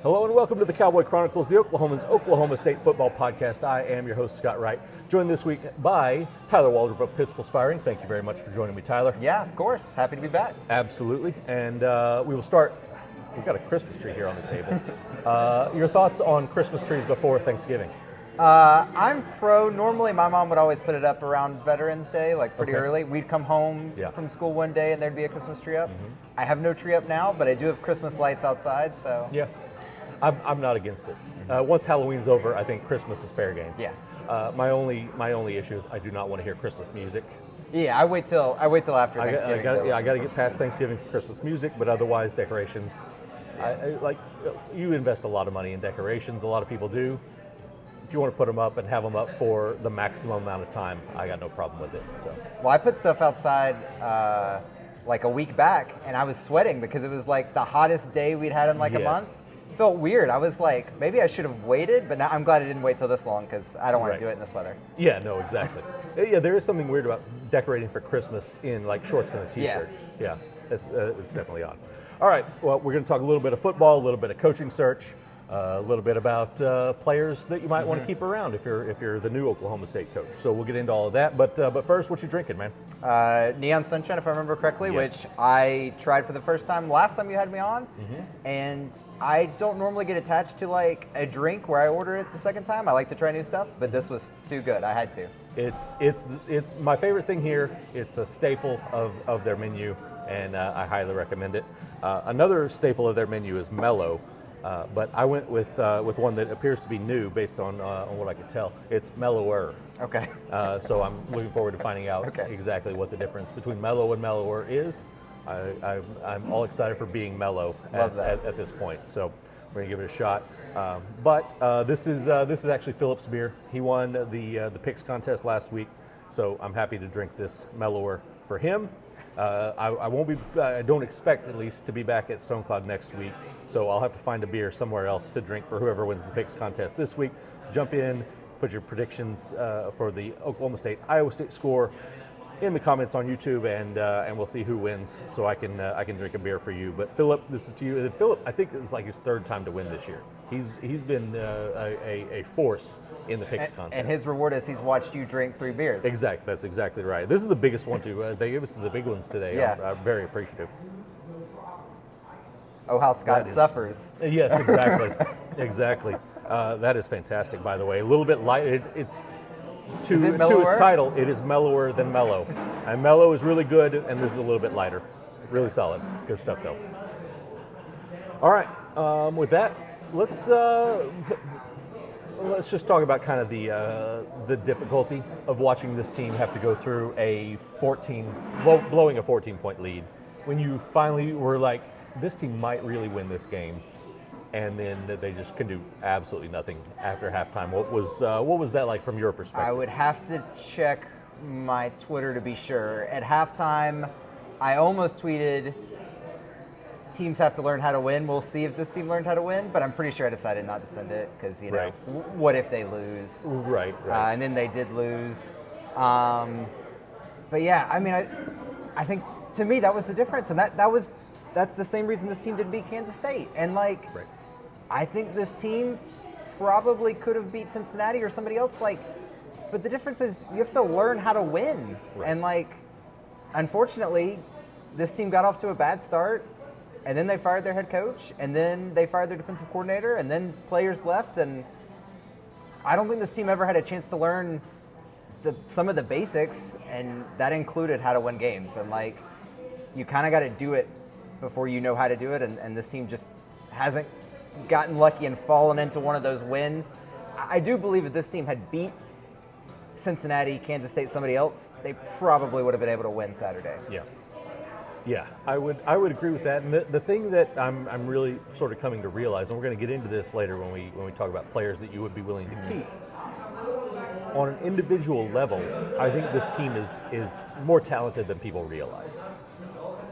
Hello and welcome to the Cowboy Chronicles, the Oklahoman's Oklahoma State football podcast. I am your host, Scott Wright, joined this week by Tyler Waldrep of Pistols Firing. Thank you very much for joining me, Tyler. Yeah, of course. Happy to be back. Absolutely. And we will start. We've got a Christmas tree here on the table. Your thoughts on Christmas trees before Thanksgiving? I'm pro. Normally, my mom would always put it up around Veterans Day, like pretty early. We'd come home from school one day and there'd be a Christmas tree up. I have no tree up now, but I do have Christmas lights outside, so. Yeah. I'm not against it. Once Halloween's over, I think Christmas is fair game. Yeah. My only issue is I do not want to hear Christmas music. Yeah, I wait till after Thanksgiving. I got to get past Thanksgiving for Christmas music, but otherwise decorations. You invest a lot of money in decorations. A lot of people do. If you want to put them up and have them up for the maximum amount of time, I got no problem with it. So. Well, I put stuff outside like a week back, and I was sweating because it was like the hottest day we'd had in like a month. Felt weird. I was like, maybe I should have waited, but now I'm glad I didn't wait till this long because I don't want to do it in this weather. Yeah, no, exactly. Yeah, there is something weird about decorating for Christmas in like shorts and a t-shirt. Yeah, it's definitely odd. All right, well, we're going to talk a little bit of football, a little bit of coaching search, a little bit about players that you might want to keep around if you're the new Oklahoma State coach. So we'll get into all of that. But first, what you drinking, man? Neon Sunshine, if I remember correctly, which I tried for the first time last time you had me on. And I don't normally get attached to like a drink where I order it the second time. I like to try new stuff, but this was too good. I had to. It's my favorite thing here. It's a staple of their menu, and I highly recommend it. Another staple of their menu is Mellow. But I went with one that appears to be new based on what I could tell. It's mellower. Okay. So I'm looking forward to finding out exactly what the difference between mellow and mellower is. I'm all excited for being mellow at this point. So we're gonna give it a shot. But this is actually Philip's beer. He won the picks contest last week, so I'm happy to drink this mellower for him. I won't be. I don't expect, at least, to be back at Stone Cloud next week. So I'll have to find a beer somewhere else to drink for whoever wins the picks contest this week. Jump in, put your predictions for the Oklahoma State Iowa State score in the comments on YouTube, and we'll see who wins. So I can drink a beer for you. But Philip, this is to you. And Philip, I think it's like his third time to win this year. He's been a force in the picks contest. And his reward is he's watched you drink 3 beers. Exactly. That's exactly right. This is the biggest one too. They gave us the big ones today. Yeah. I'm very appreciative. Oh, how Scott suffers. Yes, exactly. Exactly. That is fantastic, by the way. A little bit light. It's to its title, it is mellower than mellow. And mellow is really good, and this is a little bit lighter. Really solid. Good stuff, though. All right. With that, let's just talk about kind of the difficulty of watching this team have to go through blowing a 14-point lead when you finally were like, this team might really win this game, and then they just can do absolutely nothing after halftime. What was that like from your perspective? I would have to check my Twitter to be sure. At halftime, I almost tweeted, teams have to learn how to win. We'll see if this team learned how to win, but I'm pretty sure I decided not to send it because, what if they lose? Right. And then they did lose. But yeah, I mean, I think to me that was the difference, and that's the same reason this team didn't beat Kansas State. And I think this team probably could have beat Cincinnati or somebody else. But the difference is you have to learn how to win. Right. And unfortunately, this team got off to a bad start. And then they fired their head coach, and then they fired their defensive coordinator, and then players left. And I don't think this team ever had a chance to learn some of the basics, and that included how to win games. And you kind of got to do it before you know how to do it. And this team just hasn't gotten lucky and fallen into one of those wins. I do believe if this team had beat Cincinnati, Kansas State, somebody else, they probably would have been able to win Saturday. Yeah, I would agree with that. And the thing that I'm really sort of coming to realize, and we're going to get into this later when we talk about players that you would be willing to keep. On an individual level, I think this team is more talented than people realize.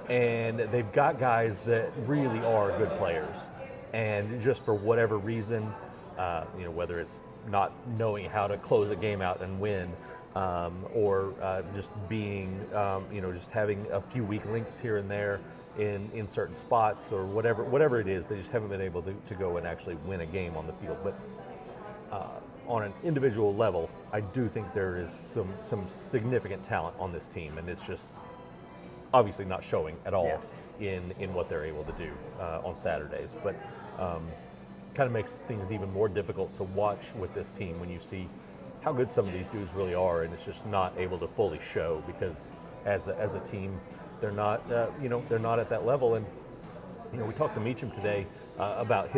And they've got guys that really are good players. And just for whatever reason, whether it's not knowing how to close a game out and win, or just being, just having a few weak links here and there, in certain spots or whatever it is. They just haven't been able to go and actually win a game on the field. But on an individual level, I do think there is some significant talent on this team, and it's just obviously not showing at all in what they're able to do on Saturdays. But kind of makes things even more difficult to watch with this team when you see how good some of these dudes really are, and it's just not able to fully show because as a team, they're not they're not at that level. And we talked to Meacham today about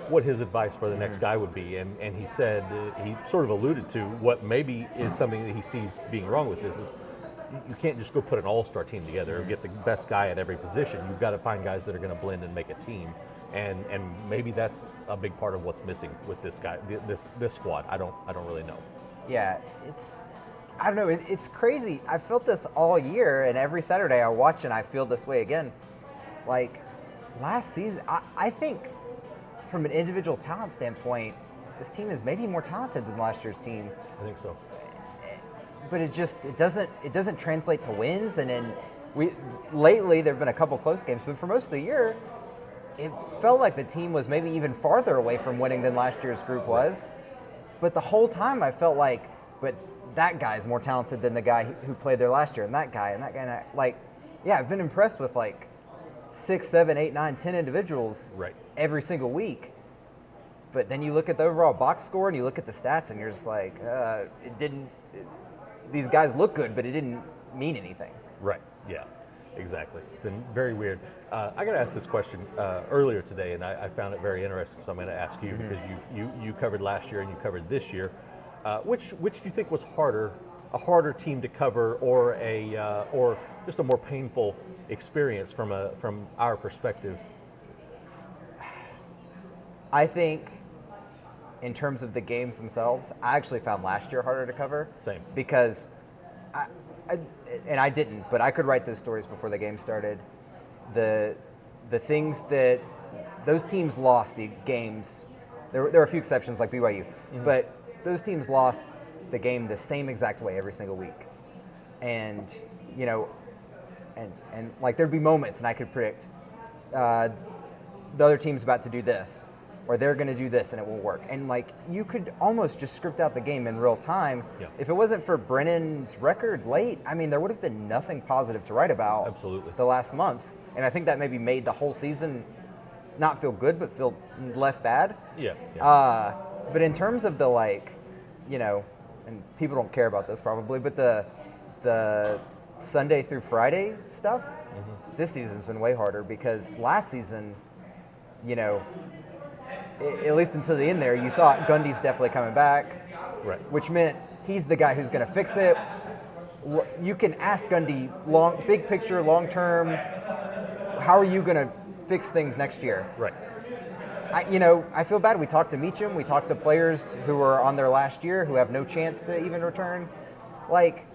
what his advice for the next guy would be, and he said he sort of alluded to what maybe is something that he sees being wrong with this is you can't just go put an all-star team together and get the best guy at every position. You've got to find guys that are going to blend and make a team, and maybe that's a big part of what's missing with this guy, this squad. I don't really know. Yeah, I don't know. It's crazy. I felt this all year, and every Saturday I watch and I feel this way again. Like last season, I think from an individual talent standpoint, this team is maybe more talented than last year's team. I think so. But it doesn't translate to wins. And then lately there have been a couple close games, but for most of the year, it felt like the team was maybe even farther away from winning than last year's group was. But the whole time I felt like, but that guy's more talented than the guy who played there last year, and that guy, and I've been impressed with like 6, 7, 8, 9, 10 individuals every single week. But then you look at the overall box score and you look at the stats, and you're just like, these guys look good, but it didn't mean anything. Right. Yeah. Exactly. It's been very weird. I got asked this question earlier today, and I found it very interesting. So I'm going to ask you because you covered last year and you covered this year. Which do you think was a harder team to cover, or just a more painful experience from our perspective? I think, in terms of the games themselves, I actually found last year harder to cover. Same. Because I didn't, but I could write those stories before the game started. The things that those teams lost, the games, there are a few exceptions like BYU, but those teams lost the game the same exact way every single week. And, and like there'd be moments and I could predict the other team's about to do this, or they're going to do this and it won't work. And like you could almost just script out the game in real time. Yeah. If it wasn't for Brennan's record late, I mean, there would have been nothing positive to write about. Absolutely. The last month. And I think that maybe made the whole season not feel good, but feel less bad. Yeah. But in terms of the and people don't care about this probably, but the Sunday through Friday stuff, this season's been way harder because last season, at least until the end there, you thought Gundy's definitely coming back, right? Which meant he's the guy who's going to fix it. You can ask Gundy, big picture, long term, how are you going to fix things next year? Right. I feel bad. We talked to Meacham. We talked to players who are on their last year who have no chance to even return. Like,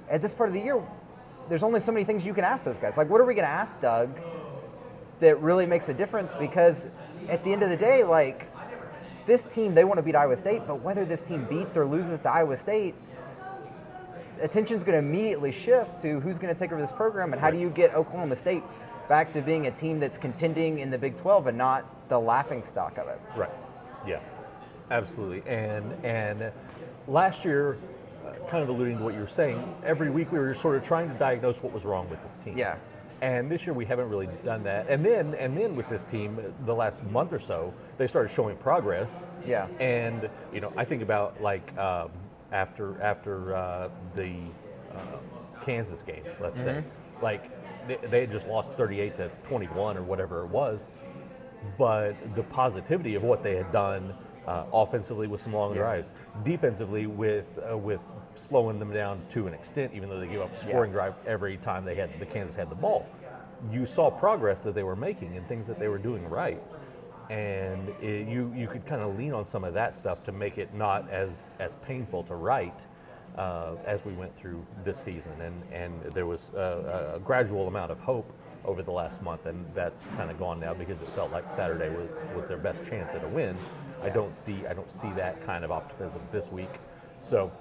at this part of the year, there's only so many things you can ask those guys. Like, what are we going to ask Doug that really makes a difference? Because at the end of the day, like, this team, they want to beat Iowa State, but whether this team beats or loses to Iowa State, attention's going to immediately shift to who's going to take over this program and how do you get Oklahoma State back to being a team that's contending in the Big 12 and not the laughing stock of it. Right. Yeah. Absolutely. And last year, kind of alluding to what you were saying, every week we were sort of trying to diagnose what was wrong with this team. Yeah. And this year we haven't really done that. And then with this team, the last month or so, they started showing progress. Yeah. And I think about like after the Kansas game, let's say, like they had just lost 38-21 or whatever it was, but the positivity of what they had done offensively with some long drives, defensively with slowing them down to an extent, even though they gave up a scoring drive every time the Kansas had the ball. You saw progress that they were making and things that they were doing right, and you could kind of lean on some of that stuff to make it not as painful to write as we went through this season. And there was a gradual amount of hope over the last month, and that's kind of gone now because it felt like Saturday was their best chance at a win. I don't see that kind of optimism this week. So,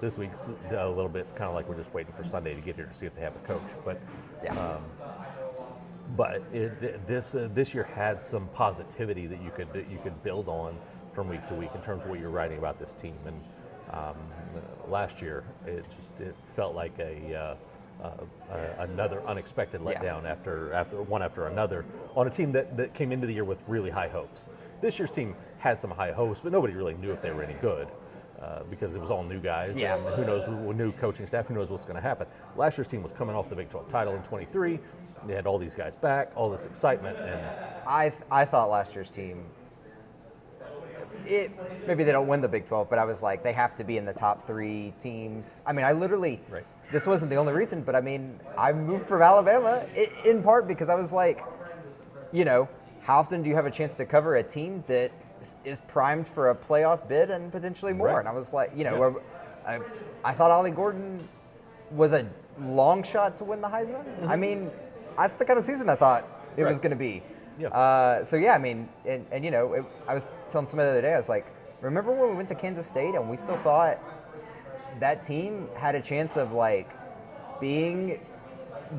this week's a little bit kind of like we're just waiting for Sunday to get here to see if they have a coach. But but this year had some positivity that you could build on from week to week in terms of what you're writing about this team. And last year, it felt like another unexpected letdown after another on a team that came into the year with really high hopes. This year's team had some high hopes, but nobody really knew if they were any good. Because it was all new guys, and who knows, new coaching staff, who knows what's going to happen. Last year's team was coming off the Big 12 title in 23. They had all these guys back, all this excitement, and I thought last year's team, maybe they don't win the Big 12, but I was like, they have to be in the top 3 teams. I mean, I literally, this wasn't the only reason, but I mean, I moved from Alabama in part because I was like, how often do you have a chance to cover a team that is primed for a playoff bid and potentially more? Right. And I was like, I thought Ollie Gordon was a long shot to win the Heisman. Mm-hmm. I mean, that's the kind of season I thought it was going to be. Yeah. I mean, I was telling somebody the other day, I was like, remember when we went to Kansas State and we still thought that team had a chance of like being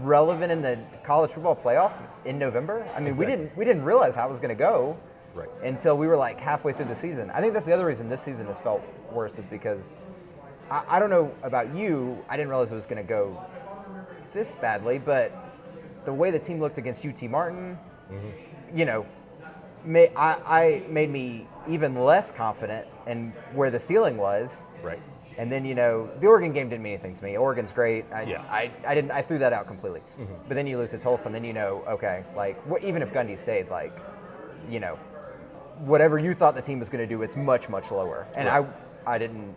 relevant in the college football playoff in November? I mean, Exactly. we didn't realize how it was going to go. Right. Until we were like halfway through the season. I think that's the other reason this season has felt worse is because I don't know about you, I didn't realize it was going to go this badly, but the way the team looked against UT Martin, made me even less confident in where the ceiling was. Right. And then the Oregon game didn't mean anything to me. Oregon's great. I threw that out completely. Mm-hmm. But then you lose to Tulsa, and then okay, like even if Gundy stayed, like whatever you thought the team was going to do, it's much, much lower. And I didn't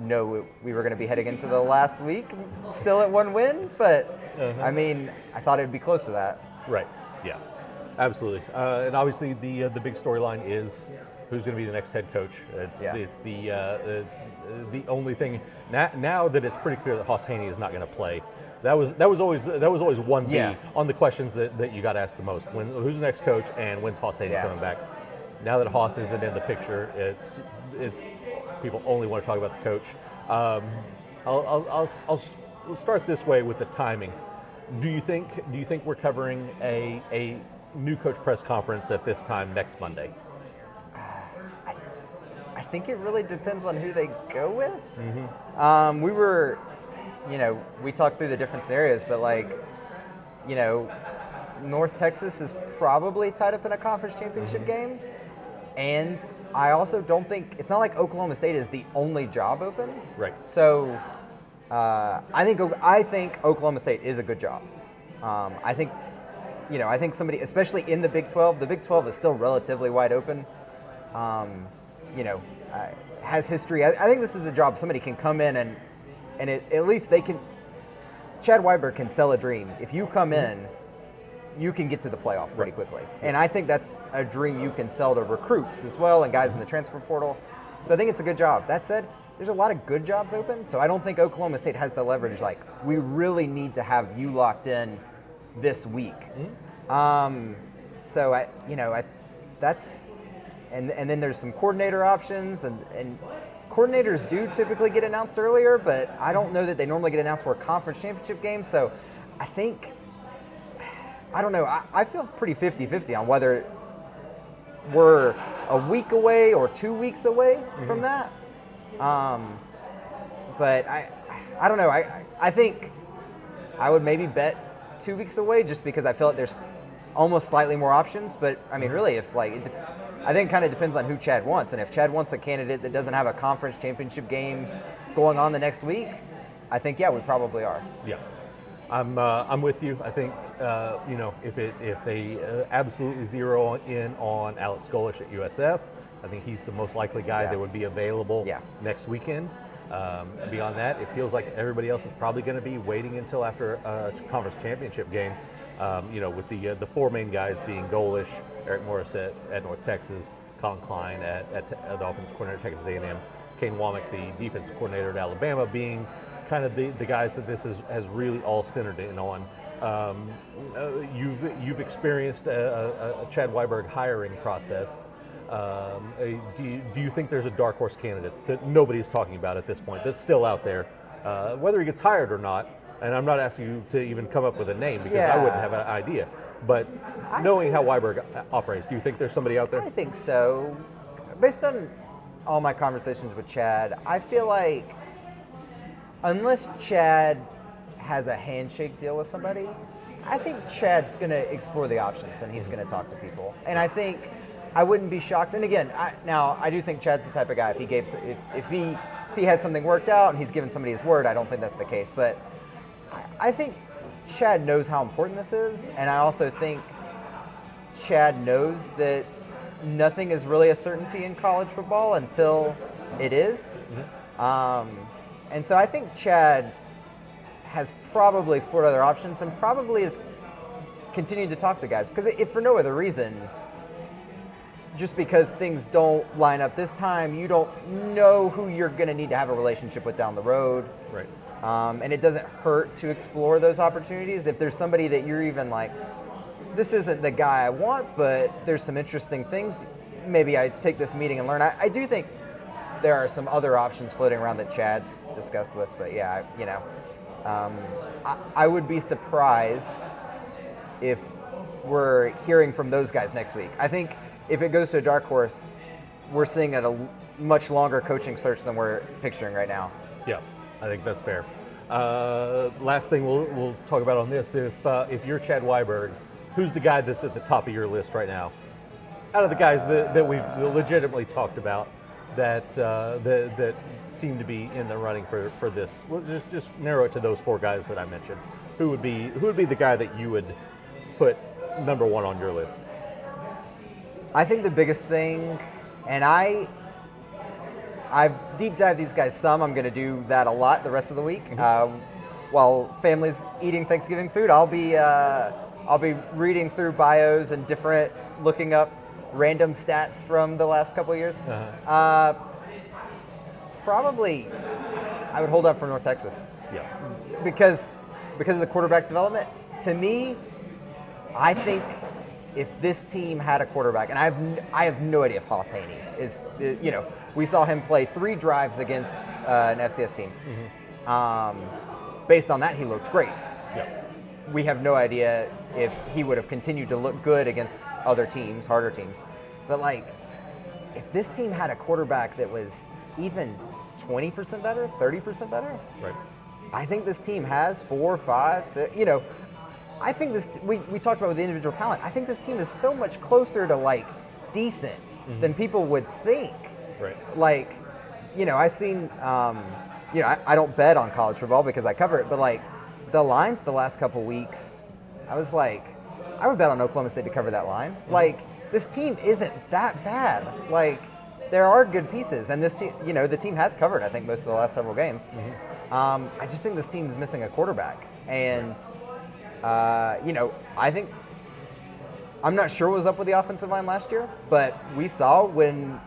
know we were going to be heading into the last week still at 1 win, but I mean, I thought it would be close to that. Right. Yeah. Absolutely. And obviously, the big storyline is who's going to be the next head coach. It's the only thing now that it's pretty clear that Hoss Haney is not going to play. That was always 1B on the questions that you got asked the most. Who's the next coach and when's Hoss Haney coming back? Now that Hoss isn't in the picture, it's people only want to talk about the coach. I'll start this way with the timing. Do you think we're covering a new coach press conference at this time next Monday? I think it really depends on who they go with. Mm-hmm. We were, we talked through the different scenarios, but North Texas is probably tied up in a conference championship game. And I also don't think, it's not like Oklahoma State is the only job open. Right. So I think Oklahoma State is a good job. I think somebody, especially in the Big 12 is still relatively wide open. Has history. I think this is a job somebody can come in and at least they can, Chad Weiberg can sell a dream. If you come in, you can get to the playoff pretty quickly. And I think that's a dream you can sell to recruits as well and guys in the transfer portal. So I think it's a good job. That said, there's a lot of good jobs open, so I don't think Oklahoma State has the leverage like, we really need to have you locked in this week. Mm-hmm. And then there's some coordinator options, and coordinators do typically get announced earlier, but I don't know that they normally get announced for a conference championship game. So I don't know. I feel pretty 50-50 on whether we're a week away or 2 weeks away from that. But I don't know. I think I would maybe bet 2 weeks away just because I feel like there's almost slightly more options. But I mean, really, if I think it kind of depends on who Chad wants. And if Chad wants a candidate that doesn't have a conference championship game going on the next week, I think, we probably are. Yeah. I'm with you. I think if they absolutely zero in on Alex Golish at USF, I think he's the most likely guy that would be available next weekend. Beyond that, it feels like everybody else is probably going to be waiting until after a conference championship game. With the 4 main guys being Golish, Eric Morris at North Texas, Colin Klein at the offensive coordinator at Texas A&M, Kane Womack, the defensive coordinator at Alabama, being kind of the guys that this has really all centered in on. You've experienced a Chad Weiberg hiring process. Do you think there's a dark horse candidate that nobody's talking about at this point that's still out there, whether he gets hired or not? And I'm not asking you to even come up with a name because I wouldn't have an idea. But knowing how Weiberg operates, do you think there's somebody out there? I think so. Based on all my conversations with Chad, I feel like unless Chad has a handshake deal with somebody, I think Chad's going to explore the options and he's going to talk to people. And I think I wouldn't be shocked. And again, I do think Chad's the type of guy, if he has something worked out and he's given somebody his word, I don't think that's the case. But I think Chad knows how important this is. And I also think Chad knows that nothing is really a certainty in college football until it is. And so I think Chad has probably explored other options and probably is continuing to talk to guys. Because if for no other reason, just because things don't line up this time, you don't know who you're going to need to have a relationship with down the road. Right. And it doesn't hurt to explore those opportunities. If there's somebody that you're even like, this isn't the guy I want, but there's some interesting things, maybe I take this meeting and learn. I do think there are some other options floating around that Chad's discussed with, but yeah, I would be surprised if we're hearing from those guys next week. I think if it goes to a dark horse, we're seeing a much longer coaching search than we're picturing right now. Yeah, I think that's fair. Last thing we'll talk about on this, if you're Chad Weiberg, who's the guy that's at the top of your list right now? Out of the guys that we've legitimately talked about, that seem to be in the running for this. We'll just narrow it to those four guys that I mentioned. Who would be the guy that you would put number one on your list? I think the biggest thing, and I've deep dived these guys some. I'm going to do that a lot the rest of the week. While family's eating Thanksgiving food, I'll be reading through bios and looking up random stats from the last couple of years. Probably, I would hold up for North Texas. Yeah. Because of the quarterback development. To me, I think if this team had a quarterback, and I have no idea if Haas Haney is, we saw him play 3 drives against an FCS team. Based on that, he looked great. Yeah. We have no idea if he would have continued to look good against other teams, harder teams. But if this team had a quarterback that was even 20% better, 30% better, right? I think this team has 4, 5, 6, I think this, we talked about with the individual talent, I think this team is so much closer to decent than people would think. Right. I've seen, I don't bet on college football because I cover it, but the lines the last couple weeks, I was like, I would bet on Oklahoma State to cover that line. This team isn't that bad. There are good pieces, and this team, the team has covered, I think, most of the last several games. I just think this team is missing a quarterback, and I think I'm not sure what was up with the offensive line last year, but we saw when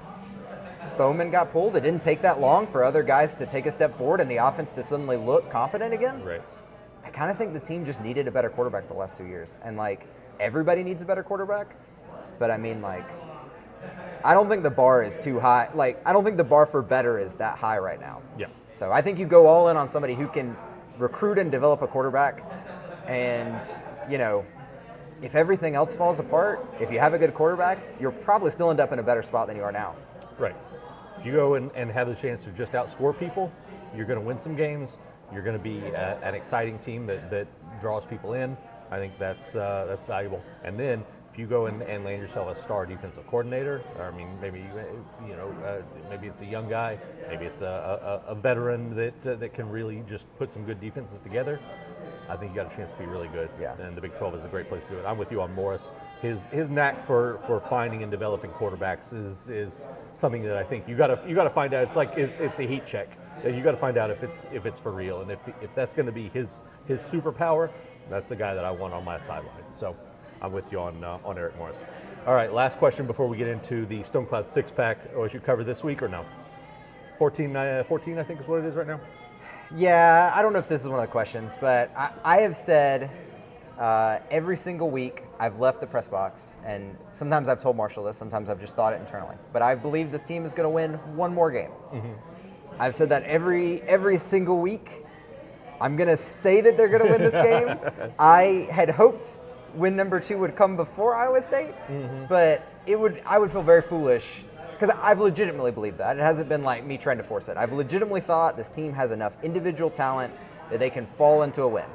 Bowman got pulled, it didn't take that long for other guys to take a step forward and the offense to suddenly look competent again. Right. I kind of think the team just needed a better quarterback the last 2 years, and everybody needs a better quarterback. But I mean, I don't think the bar is too high. I don't think the bar for better is that high right now. Yeah. So I think you go all in on somebody who can recruit and develop a quarterback. And, if everything else falls apart, if you have a good quarterback, you'll probably still end up in a better spot than you are now. Right. If you go and have the chance to just outscore people, you're going to win some games. You're going to be an exciting team that draws people in. I think that's valuable. And then if you go and land yourself a star defensive coordinator, or maybe it's a young guy, maybe it's a veteran that can really just put some good defenses together, I think you got a chance to be really good. Yeah. And the Big 12 is a great place to do it. I'm with you on Morris. His knack for finding and developing quarterbacks is something that I think you got to find out. It's a heat check. You got to find out if it's for real, and if that's going to be his superpower, that's the guy that I want on my sideline. So I'm with you on Eric Morris. All right, last question before we get into the Stone Cloud 6-pack. Was you covered this week or no? 14, I think is what it is right now. Yeah, I don't know if this is one of the questions, but I have said every single week I've left the press box, and sometimes I've told Marshall this, sometimes I've just thought it internally, but I believe this team is going to win one more game. I've said that every single week. I'm going to say that they're going to win this game. I had hoped win number 2 would come before Iowa State, but I would feel very foolish because I've legitimately believed that. It hasn't been like me trying to force it. I've legitimately thought this team has enough individual talent that they can fall into a win.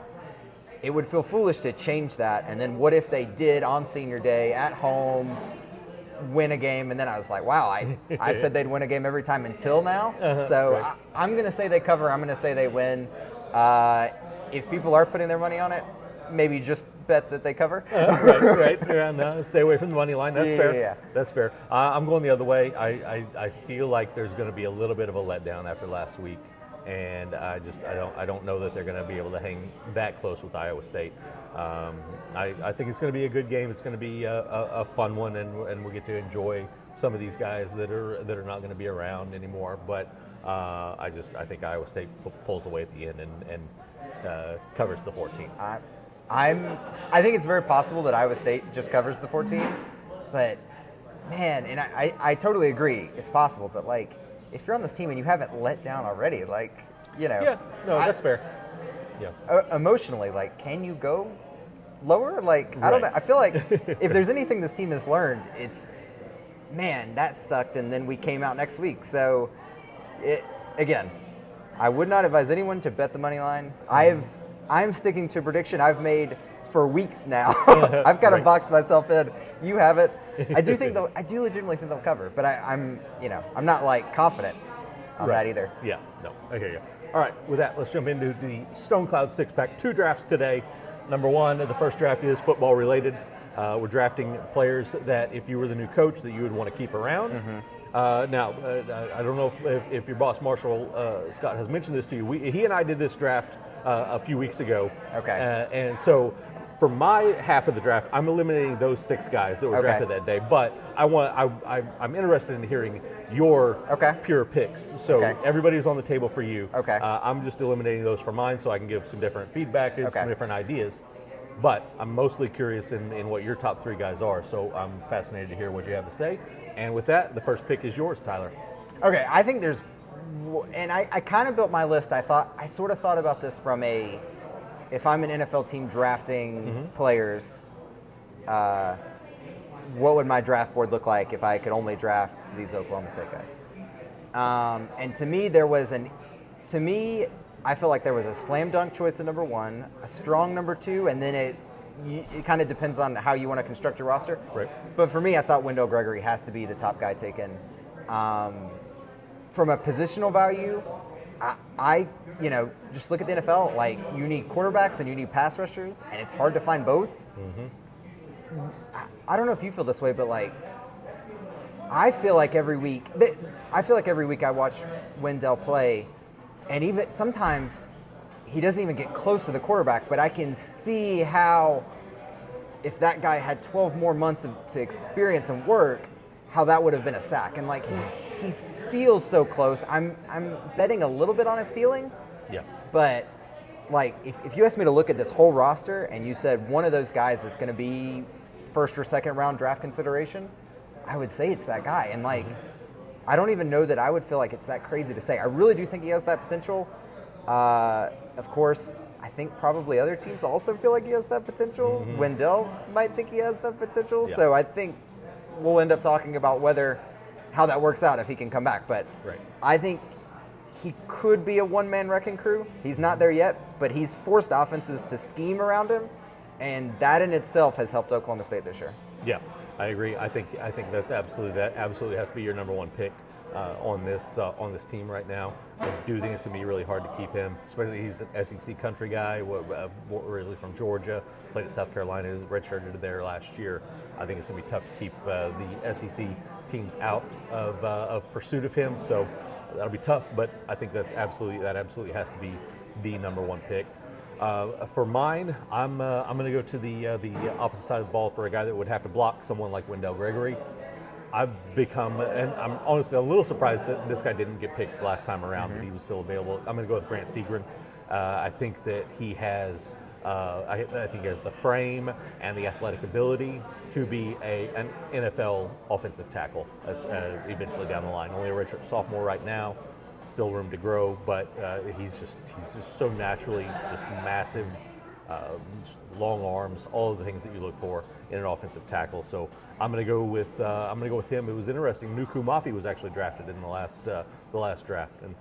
It would feel foolish to change that, and then what if they did on senior day at home win a game, and then I was like, wow, I said they'd win a game every time until now. So right. I'm going to say they cover. I'm going to say they win. If people are putting their money on it, maybe just bet that they cover. Right. Yeah, no, stay away from the money line. That's fair. Yeah. That's fair. I'm going the other way. I feel like there's going to be a little bit of a letdown after last week, and I don't know that they're going to be able to hang that close with Iowa State. I think it's going to be a good game. It's going to be a fun one, and we'll get to enjoy some of these guys that are not going to be around anymore. But I think Iowa State pulls away at the end and covers the 14. I think it's very possible that Iowa State just covers the 14, but man, and I totally agree, it's possible. But like, if you're on this team and you haven't let down already, like, Yeah, no, that's fair. Yeah. Emotionally, like, can you go lower? Like, I don't know. I feel like if there's anything this team has learned, it's, man, that sucked, and then we came out next week. So, again, I would not advise anyone to bet the money line. I'm sticking to a prediction I've made for weeks now. I've kind of boxed myself in. You have it. I do legitimately think they'll cover, but I'm not like confident on that either. Yeah, no, I hear you. All right, with that, let's jump into the Stone Cloud six-pack. 2 drafts today. Number 1, the first draft is football related. We're drafting players that if you were the new coach that you would want to keep around. Now, I don't know if your boss, Marshall Scott, has mentioned this to you. He and I did this draft a few weeks ago. Okay. And so for my half of the draft, I'm eliminating those 6 guys that were drafted that day. But I'm interested in hearing your pure picks. So everybody's on the table for you. Okay. I'm just eliminating those for mine so I can give some different feedback and some different ideas. But I'm mostly curious in what your top 3 guys are. So I'm fascinated to hear what you have to say. And with that, the first pick is yours, Tyler. Okay, I think there's, and I kind of built my list. I sort of thought about this from if I'm an NFL team drafting players, what would my draft board look like if I could only draft these Oklahoma State guys? And to me, I feel like there was a slam dunk choice at number 1, a strong number 2, and then it kind of depends on how you want to construct your roster. Right. But for me, I thought Wendell Gregory has to be the top guy taken. From a positional value, I just look at the NFL. Like, you need quarterbacks and you need pass rushers, and it's hard to find both. I don't know if you feel this way, but like, I feel like every week I watch Wendell play, and even sometimes he doesn't even get close to the quarterback, but I can see how, if that guy had 12 more months to experience and work, how that would have been a sack. And like, he feels so close. I'm betting a little bit on his ceiling. Yeah. But like, if you asked me to look at this whole roster and you said one of those guys is going to be first or second round draft consideration, I would say it's that guy. And like, I don't even know that I would feel like it's that crazy to say. I really do think he has that potential. Of course, I think probably other teams also feel like he has that potential. Wendell might think he has that potential. Yeah. So I think we'll end up talking about how that works out if he can come back. But I think he could be a one-man wrecking crew. He's not there yet, but he's forced offenses to scheme around him, and that in itself has helped Oklahoma State this year. Yeah, I agree. I think that absolutely has to be your number 1 pick on this team right now. I do think it's going to be really hard to keep him, especially he's an SEC country guy, originally from Georgia, played at South Carolina, redshirted there last year. I think it's going to be tough to keep the SEC teams out of pursuit of him. So that'll be tough, but I think that absolutely has to be the number 1 pick. For mine, I'm going to go to the opposite side of the ball for a guy that would have to block someone like Wendell Gregory. I've become, and I'm honestly a little surprised that this guy didn't get picked last time around, but he was still available. I'm going to go with Grant Segrin. I think that he has, I think he has the frame and the athletic ability to be an NFL offensive tackle eventually down the line. Only a redshirt sophomore right now, still room to grow, but he's just so naturally just massive. long arms, all of the things that you look for in an offensive tackle. So I'm going to go with him. It was interesting. Nuku Mafi was actually drafted in the last draft, and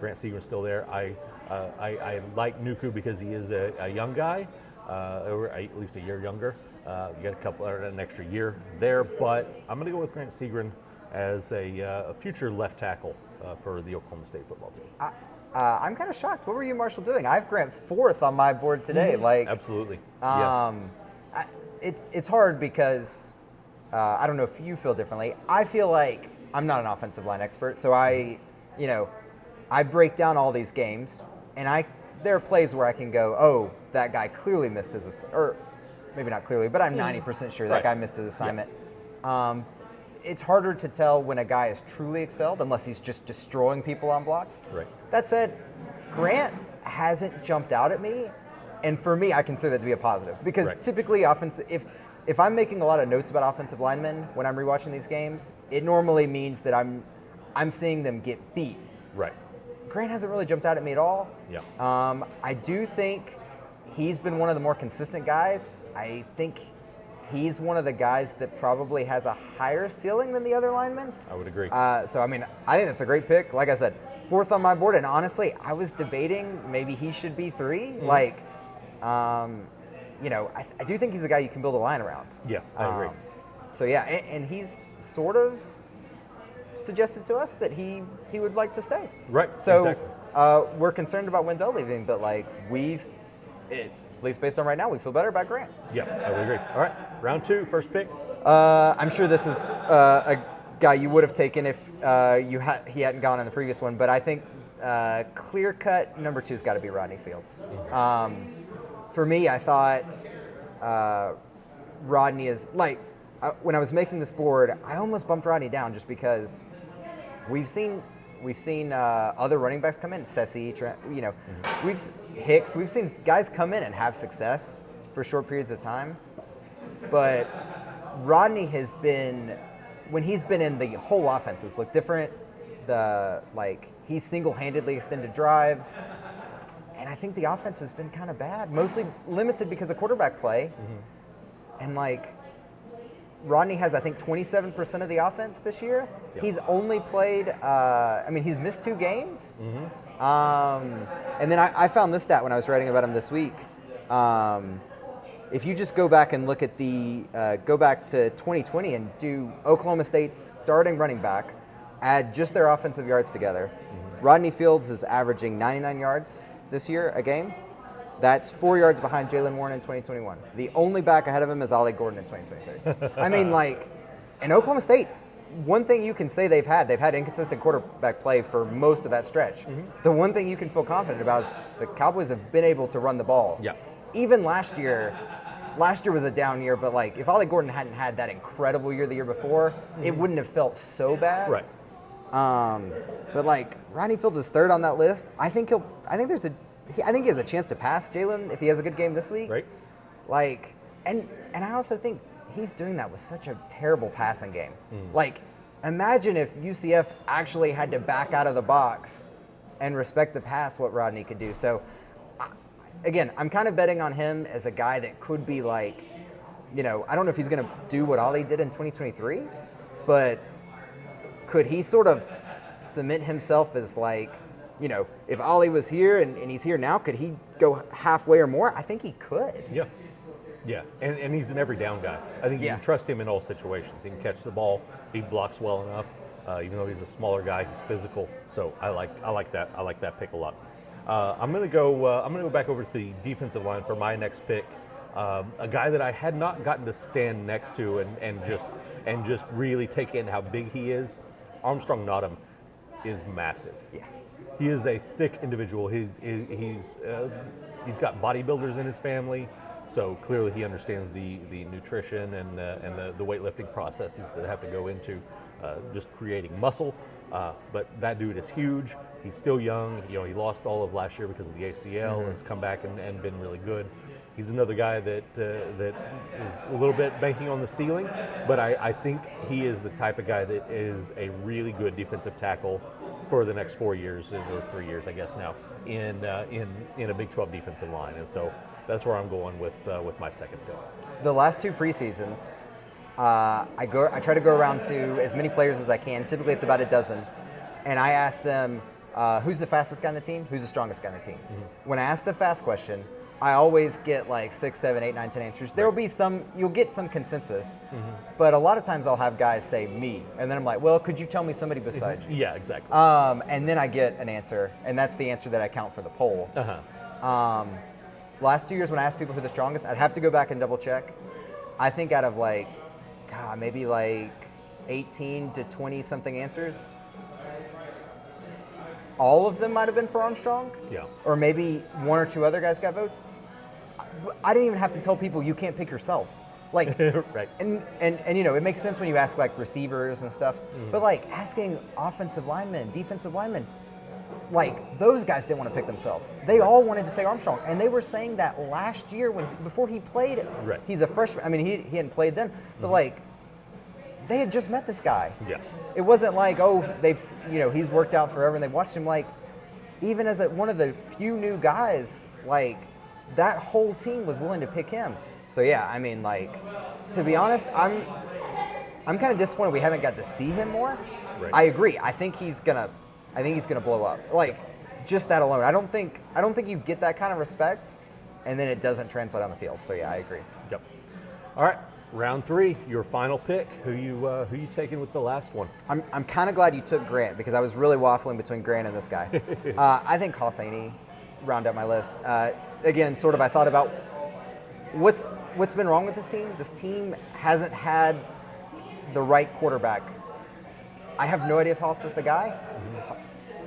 Grant Seagram's still there. I like Nuku because he is a young guy, or at least a year younger. You got a couple or an extra year there, but I'm going to go with Grant Seagram as a future left tackle for the Oklahoma State football team. I'm kind of shocked. What were you, Marshall, doing? I have Grant 4th on my board today. Like, absolutely. It's hard because I don't know if you feel differently. I feel like I'm not an offensive line expert, so I break down all these games, and there are plays where I can go, oh, that guy clearly missed his, or maybe not clearly, but I'm 90% sure that guy missed his assignment. Yeah. It's harder to tell when a guy is truly excelled unless he's just destroying people on blocks. Right. That said, Grant hasn't jumped out at me, and for me, I consider that to be a positive because typically if I'm making a lot of notes about offensive linemen when I'm rewatching these games, it normally means that I'm seeing them get beat. Right. Grant hasn't really jumped out at me at all. Yeah. I do think he's been one of the more consistent guys. I think he's one of the guys that probably has a higher ceiling than the other linemen. I would agree. So, I mean, I think that's a great pick. Like I said, 4th on my board, and honestly, I was debating maybe he should be 3. Mm-hmm. Like, I do think he's a guy you can build a line around. Yeah, I agree. So, yeah, and he's sort of suggested to us that he would like to stay. Right, So, exactly. we're concerned about Wendell leaving, but, like, at least based on right now, we feel better about Grant. Yeah, I would agree. All right, round 2, first pick. I'm sure this is a guy you would have taken if he hadn't gone in the previous one, but I think clear-cut number 2's got to be Rodney Fields. For me, I thought Rodney is like when I was making this board, I almost bumped Rodney down just because we've seen other running backs come in, Sessi, we've seen guys come in and have success for short periods of time, but Rodney has been, when he's been in, the whole offenses look different. He single-handedly extended drives, and I think the offense has been kind of bad, mostly limited because of quarterback play. And Rodney has, I think, 27% of the offense this year. Yep. He's only played, he's missed 2 games. And then I found this stat when I was writing about him this week. If you just go back and look at go back to 2020 and do Oklahoma State's starting running back, add just their offensive yards together, Rodney Fields is averaging 99 yards this year a game. That's 4 yards behind Jalen Warren in 2021. The only back ahead of him is Ollie Gordon in 2023. In Oklahoma State, one thing you can say they've had inconsistent quarterback play for most of that stretch. The one thing you can feel confident about is the Cowboys have been able to run the ball. Yeah. Even last year was a down year, but if Ollie Gordon hadn't had that incredible year the year before, it wouldn't have felt so bad. Right. But Rodney Fields is 3rd on that list. I think he has a chance to pass Jalen if he has a good game this week. Right. And I also think he's doing that with such a terrible passing game. Imagine if UCF actually had to back out of the box and respect the pass, what Rodney could do. So, again, I'm kind of betting on him as a guy that could be I don't know if he's going to do what Ollie did in 2023, but could he sort of cement himself as if Ollie was here and he's here now, could he go halfway or more? I think he could. Yeah. Yeah, and he's an every down guy. I think you can trust him in all situations. He can catch the ball. He blocks well enough. Even though he's a smaller guy, he's physical. So I like that. I like that pick a lot. I'm gonna go back over to the defensive line for my next pick. A guy that I had not gotten to stand next to and just really take in how big he is. Armstrong Nottam is massive. Yeah. He is a thick individual. He's got bodybuilders in his family, so clearly he understands the nutrition and the weightlifting processes that have to go into just creating muscle. But that dude is huge. He's still young. He lost all of last year because of the ACL and has come back and been really good. He's another guy that is a little bit banking on the ceiling, but I think he is the type of guy that is a really good defensive tackle for the next 4 years or 3 years, I guess now, in a Big 12 defensive line, and so that's where I'm going with my second pick. The last 2 preseasons, I try to go around to as many players as I can. Typically, it's about a dozen, and I ask them, who's the fastest guy on the team? Who's the strongest guy on the team? Mm-hmm. When I ask the fast question, I always get like 6, 7, 8, 9, 10 answers. There will be you'll get some consensus, but a lot of times I'll have guys say me, and then I'm like, well, could you tell me somebody besides you? Yeah, exactly. And then I get an answer, and that's the answer that I count for the poll. Uh-huh. Last 2 years when I asked people who are the strongest, I'd have to go back and double check. I think out of maybe like 18 to 20 something answers, all of them might have been for Armstrong. Yeah. Or maybe 1 or 2 other guys got votes. I didn't even have to tell people you can't pick yourself. Like, right. And it makes sense when you ask like receivers and stuff, but like asking offensive linemen, defensive linemen, like those guys didn't want to pick themselves. They all wanted to say Armstrong, and they were saying that last year before he played. Right. He's a freshman. I mean, he hadn't played then, but like they had just met this guy. Yeah. It wasn't like, he's worked out forever and they've watched him. Like, even as one of the few new guys, like that whole team was willing to pick him. So yeah, I mean, like, to be honest, I'm kind of disappointed we haven't got to see him more. Right. I agree. I think he's gonna blow up. Like, just that alone. I don't think you get that kind of respect, and then it doesn't translate on the field. So yeah, I agree. Yep. All right. Round 3, your final pick. Who you taking with the last one? I'm kind of glad you took Grant because I was really waffling between Grant and this guy. I think Hosseini round out my list. Again, sort of I thought about what's been wrong with this team. This team hasn't had the right quarterback. I have no idea if Haas is the guy.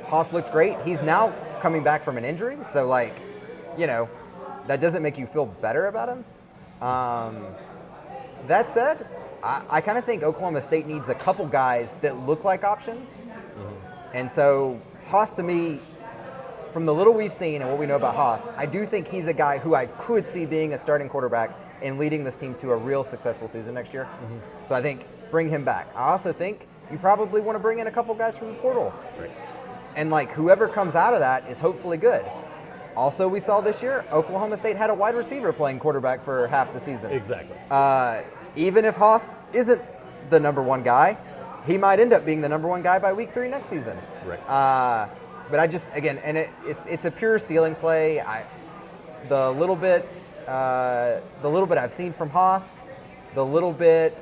Haas looked great. He's now coming back from an injury, so like, that doesn't make you feel better about him. That said, I kind of think Oklahoma State needs a couple guys that look like options. And so Haas, to me, from the little we've seen and what we know about Haas, I do think he's a guy who I could see being a starting quarterback and leading this team to a real successful season next year. So I think bring him back. I also think you probably want to bring in a couple guys from the portal. Right. And like whoever comes out of that is hopefully good. Also, we saw this year, Oklahoma State had a wide receiver playing quarterback for half the season. Exactly. Even if Haas isn't the number 1 guy, he might end up being the number 1 guy by week 3 next season. Right. But I just, again, and it's a pure ceiling play. The little bit I've seen from Haas, the little bit,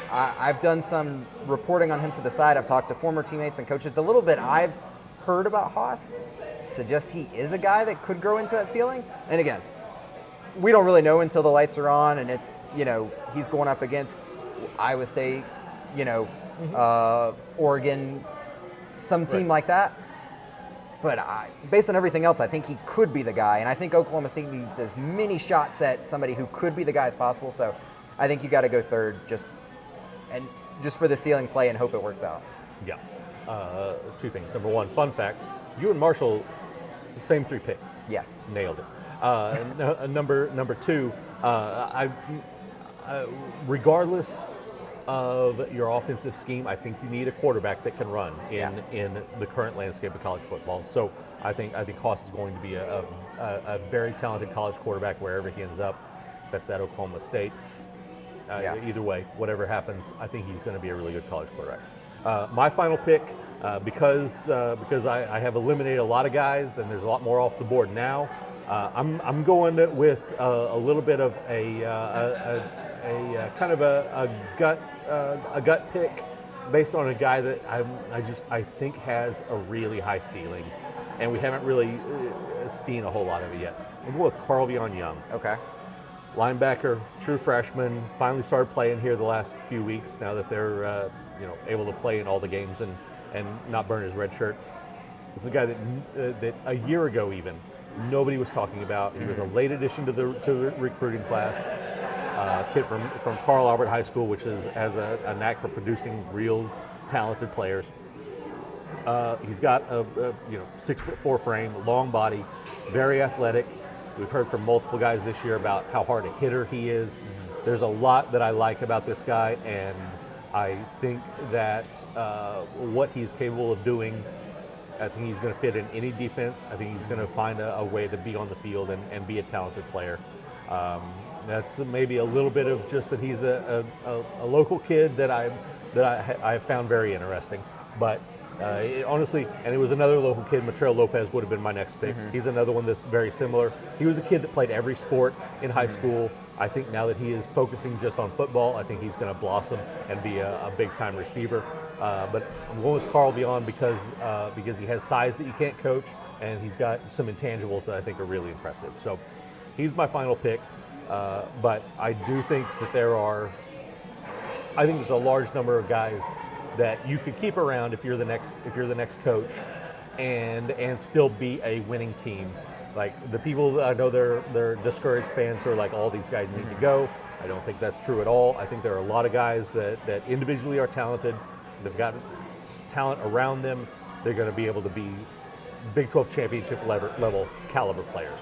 I've done some reporting on him to the side. I've talked to former teammates and coaches. The little bit I've heard about Haas suggests he is a guy that could grow into that ceiling. And again, we don't really know until the lights are on and it's, he's going up against Iowa State, Oregon, some team like that. But based on everything else, I think he could be the guy. And I think Oklahoma State needs as many shots at somebody who could be the guy as possible. So I think you got to go third just for the ceiling play and hope it works out. Yeah. 2 things. Number 1, fun fact, you and Marshall, same 3 picks. Yeah. Nailed it. Number 2, regardless of your offensive scheme, I think you need a quarterback that can run in the current landscape of college football. So I think Haas is going to be a very talented college quarterback wherever he ends up. That's at Oklahoma State. Either way, whatever happens, I think he's going to be a really good college quarterback. My final pick, because I have eliminated a lot of guys and there's a lot more off the board now. I'm going with a little bit of a kind of a gut pick based on a guy that I think has a really high ceiling, and we haven't really seen a whole lot of it yet. I'm going with Carl-Vion Young. Okay. Linebacker, true freshman, finally started playing here the last few weeks now that they're able to play in all the games and not burn his red shirt. This is a guy that a year ago even nobody was talking about. He was a late addition to the recruiting class. Kid from Carl Albert High School, which has a knack for producing real talented players. He's got a 6'4" frame, long body, very athletic. We've heard from multiple guys this year about how hard a hitter he is. There's a lot that I like about this guy, and I think that what he's capable of doing I think he's going to fit in any defense. I think he's going to find a way to be on the field and be a talented player. That's maybe a little bit of just that he's a local kid that I have found very interesting. But honestly, and it was another local kid, Matrell Lopez would have been my next pick. He's another one that's very similar. He was a kid that played every sport in high school. I think now that he is focusing just on football, I think he's going to blossom and be a big-time receiver. But I'm going with Carl Vion because he has size that you can't coach, and he's got some intangibles that I think are really impressive. So he's my final pick. But I do think that there's a large number of guys that you could keep around if you're the next coach, and still be a winning team. Like the people I know, they're discouraged fans who are like, all these guys need to go. I don't think that's true at all. I think there are a lot of guys that individually are talented. They've got talent around them. They're going to be able to be Big 12 championship level caliber players.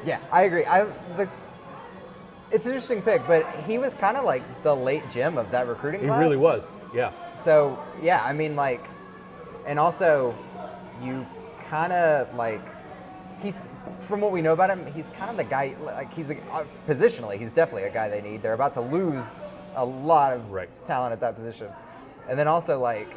Yeah, I agree. It's an interesting pick, but he was kind of like the late gem of that recruiting class. He really was, yeah. So, yeah, I mean, like, and also, you kind of, like, he's, from what we know about him, he's kind of the guy, like, positionally, he's definitely a guy they need. They're about to lose a lot of talent at that position. And then also, like,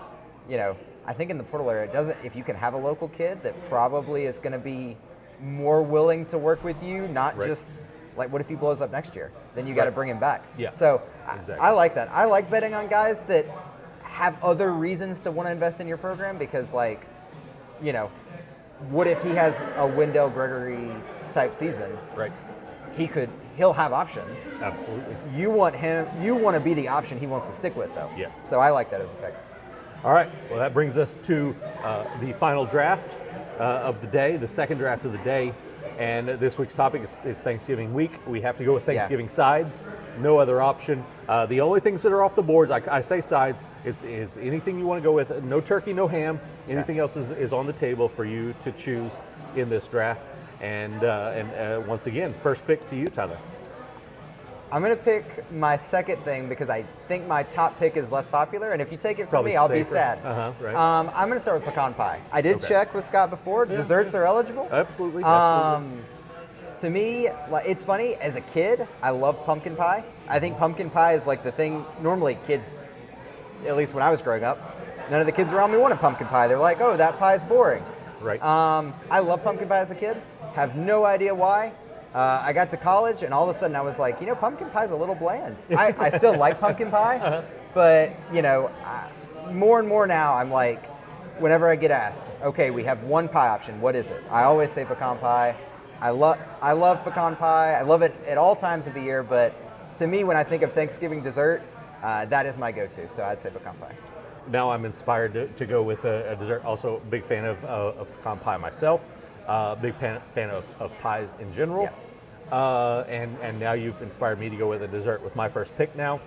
you know, I think in the portal area, if you can have a local kid that probably is going to be more willing to work with you, not just, like, what if he blows up next year? Then you got to bring him back. Yeah. So exactly. I like that. I like betting on guys that have other reasons to want to invest in your program because, like, you know, what if he has a Wendell Gregory type season? Right. He'll have options. Absolutely. You want to be the option he wants to stick with, though. Yes. So I like that as a pick. All right. Well, that brings us to the final draft of the day, the second draft of the day. And this week's topic is Thanksgiving week. We have to go with Thanksgiving sides. No other option. The only things that are off the boards, I say sides, it's anything you want to go with. No turkey, no ham. Anything else is on the table for you to choose in this draft. And once again, first pick to you, Tyler. I'm going to pick my second thing because I think my top pick is less popular. And if you take it from Probably me, I'll safer. be sad. Right. I'm going to start with pecan pie. I did check with Scott before. Yeah. Desserts are eligible. Absolutely. To me, like, it's funny, as a kid, I love pumpkin pie. I think pumpkin pie is like the thing, normally kids, at least when I was growing up, none of the kids around me wanted pumpkin pie. They're like, oh, that pie's boring. Right. I love pumpkin pie as a kid. Have no idea why. I got to college, and all of a sudden I was like, you know, pumpkin pie's a little bland. I still like pumpkin pie, but, you know, more and more now I'm like, whenever I get asked, okay, we have one pie option, what is it? I always say pecan pie. I love pecan pie. I love it at all times of the year, but to me, when I think of Thanksgiving dessert, that is my go-to, so I'd say pecan pie. Now I'm inspired to go with a dessert. Also, a big fan of pecan pie myself. Big fan of pies in general. Yeah. And now you've inspired me to go with a dessert with my first pick now,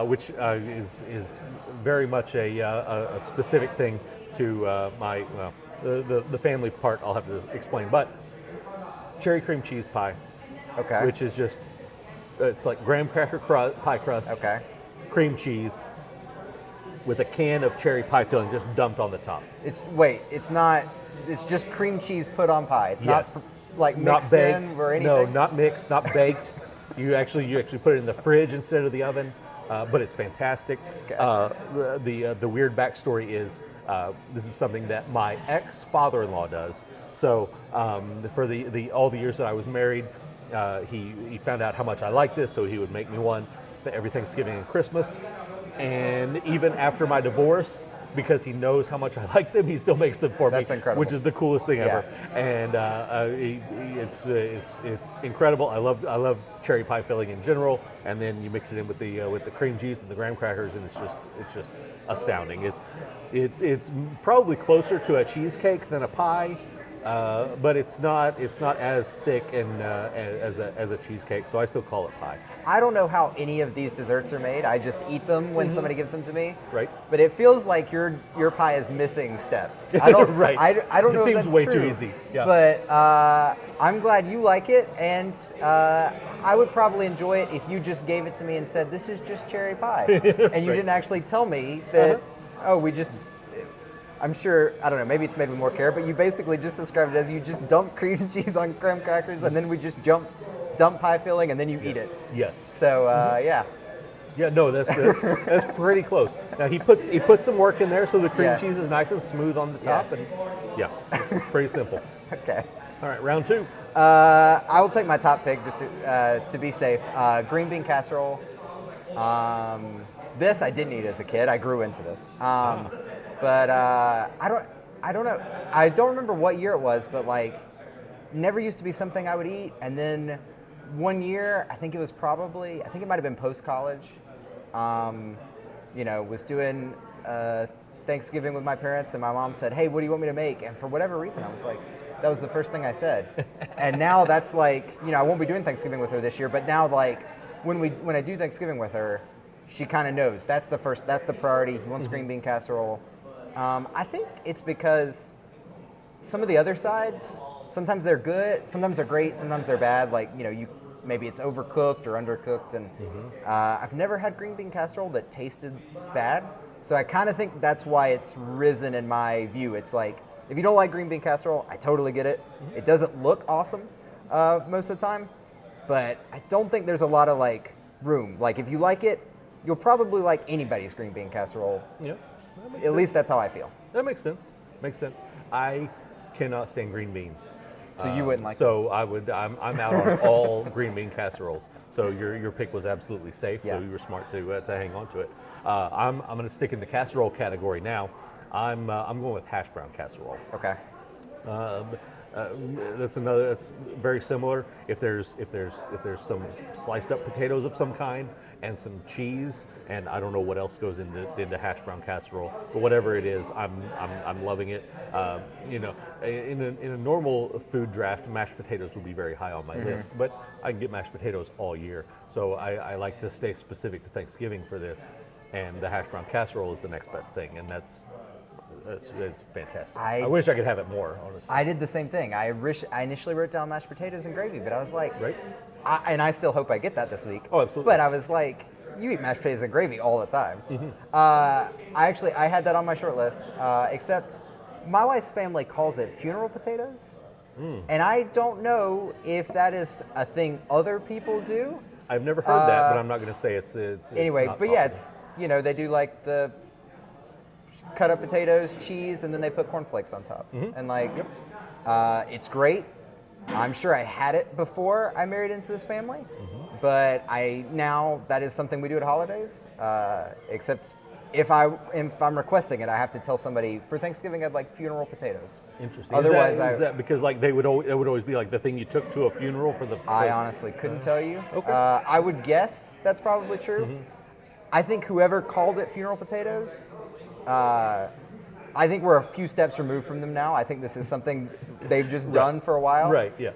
which is very much a specific thing to the family part. I'll have to explain, but cherry cream cheese pie, which is just it's like graham cracker pie crust, cream cheese with a can of cherry pie filling just dumped on the top. It's just cream cheese put on pie. It's not like mixed in or anything. No, not mixed, not baked. You actually put it in the fridge instead of the oven, but it's fantastic. The weird backstory is this is something that my ex-father-in-law does. So for all the years that I was married, he found out how much I liked this, so he would make me one for every Thanksgiving and Christmas. And even after my divorce, because he knows how much I like them, he still makes them for me. That's incredible. Which is the coolest thing ever. And it's incredible. I love cherry pie filling in general, and then you mix it in with the cream cheese and the graham crackers, and it's just astounding. It's probably closer to a cheesecake than a pie. But it's not as thick and as a cheesecake, so I still call it pie. I don't know how any of these desserts are made. I just eat them when somebody gives them to me. Right. But it feels like your pie is missing steps. I don't. Right. I don't know if that's true. It seems way too easy. Yeah. But I'm glad you like it, and I would probably enjoy it if you just gave it to me and said, "This is just cherry pie," and you didn't actually tell me that. Oh, we just. I'm sure, I don't know, maybe it's made with more care, but you basically just described it as you just dump cream cheese on graham crackers and then we just dump pie filling and then you eat it. Yes. So, yeah. Yeah, no, that's pretty close. Now he puts some work in there so the cream Yeah. cheese is nice and smooth on the top, Yeah. and yeah, it's pretty simple. Okay. All right, round 2. I will take my top pick just to be safe. Green bean casserole. This I didn't eat as a kid. I grew into this. But I don't know. I don't remember what year it was, but like never used to be something I would eat. And then one year, I think it might have been post-college. Was doing Thanksgiving with my parents, and my mom said, "Hey, what do you want me to make?" And for whatever reason, I was like, that was the first thing I said. And now that's like, I won't be doing Thanksgiving with her this year, but now like when I do Thanksgiving with her, she kind of knows that's the priority. He wants green bean casserole. I think it's because some of the other sides, sometimes they're good, sometimes they're great, sometimes they're bad. Like, maybe it's overcooked or undercooked. And I've never had green bean casserole that tasted bad. So I kind of think that's why it's risen in my view. It's like, if you don't like green bean casserole, I totally get it. It doesn't look awesome most of the time, but I don't think there's a lot of like room. Like if you like it, you'll probably like anybody's green bean casserole. Yeah, at least that's how I feel. That makes sense. I cannot stand green beans. So you wouldn't like So this. I would. I'm out on all green bean casseroles. So your pick was absolutely safe. Yeah. So you were smart to hang on to it. I'm going to stick in the casserole category now. I'm going with hash brown casserole. Okay. That's very similar. If there's some sliced up potatoes of some kind and some cheese, and I don't know what else goes into hash brown casserole, but whatever it is, I'm loving it. In a normal food draft, mashed potatoes would be very high on my list, but I can get mashed potatoes all year. So I like to stay specific to Thanksgiving for this, and the hash brown casserole is the next best thing, and it's fantastic. I wish I could have it more, honestly. I did the same thing. I initially wrote down mashed potatoes and gravy, but I was like, Right? and I still hope I get that this week. Oh, absolutely. But I was like, you eat mashed potatoes and gravy all the time. I had that on my short list, except my wife's family calls it funeral potatoes, and I don't know if that is a thing other people do. I've never heard that, but I'm not going to say it's Anyway, not but yeah, possible. it's they do like the cut up potatoes, cheese, and then they put cornflakes on top. And like, it's great. I'm sure I had it before I married into this family, but now that is something we do at holidays. Except if I'm requesting it, I have to tell somebody for Thanksgiving I'd like funeral potatoes. Interesting. Otherwise, is that because like it would always be like the thing you took to a funeral for the? I honestly couldn't tell you. Okay. I would guess that's probably true. I think whoever called it funeral potatoes, I think we're a few steps removed from them now. I think this is something they've just done for a while. Right, yeah.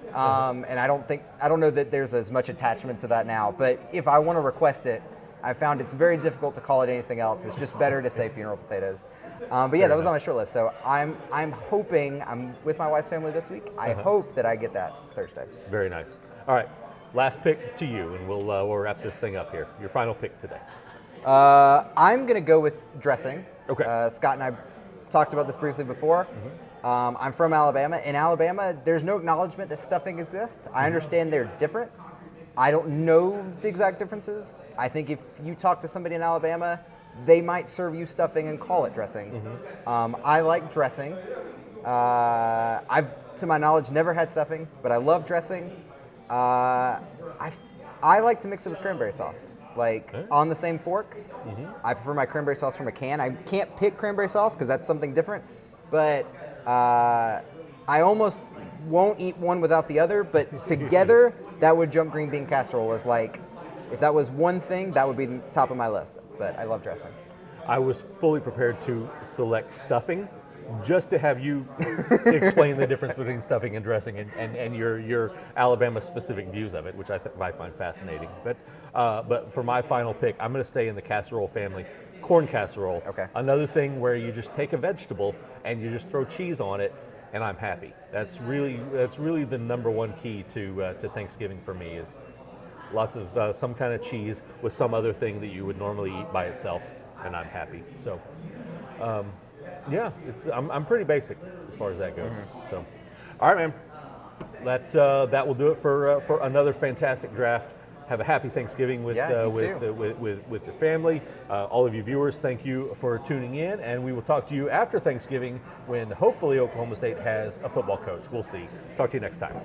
And I don't know that there's as much attachment to that now. But if I want to request it, I found it's very difficult to call it anything else. It's just better to say funeral potatoes. But yeah, that was on my short list. So I'm hoping, I'm with my wife's family this week. I hope that I get that Thursday. Very nice. All right, last pick to you, and we'll wrap this thing up here. Your final pick today. I'm going to go with dressing. Okay. Scott and I talked about this briefly before. I'm from Alabama. In Alabama, there's no acknowledgement that stuffing exists. I understand they're different. I don't know the exact differences. I think if you talk to somebody in Alabama, they might serve you stuffing and call it dressing. I like dressing. I've, to my knowledge, never had stuffing, but I love dressing. I like to mix it with cranberry sauce, like on the same fork. I prefer my cranberry sauce from a can. I can't pick cranberry sauce because that's something different, but I almost won't eat one without the other, but together that would jump green bean casserole as like, if that was one thing, that would be top of my list, but I love dressing. I was fully prepared to select stuffing just to have you explain the difference between stuffing and dressing and your Alabama specific views of it, which I find fascinating. But for my final pick, I'm going to stay in the casserole family. Corn casserole. Okay. Another thing where you just take a vegetable and you just throw cheese on it, and I'm happy. That's really the number one key to Thanksgiving for me is lots of some kind of cheese with some other thing that you would normally eat by itself, and I'm happy. So Yeah, I'm pretty basic as far as that goes. So, all right, man. That will do it for another fantastic draft. Have a happy Thanksgiving with with your family. All of you viewers, thank you for tuning in, and we will talk to you after Thanksgiving when hopefully Oklahoma State has a football coach. We'll see. Talk to you next time.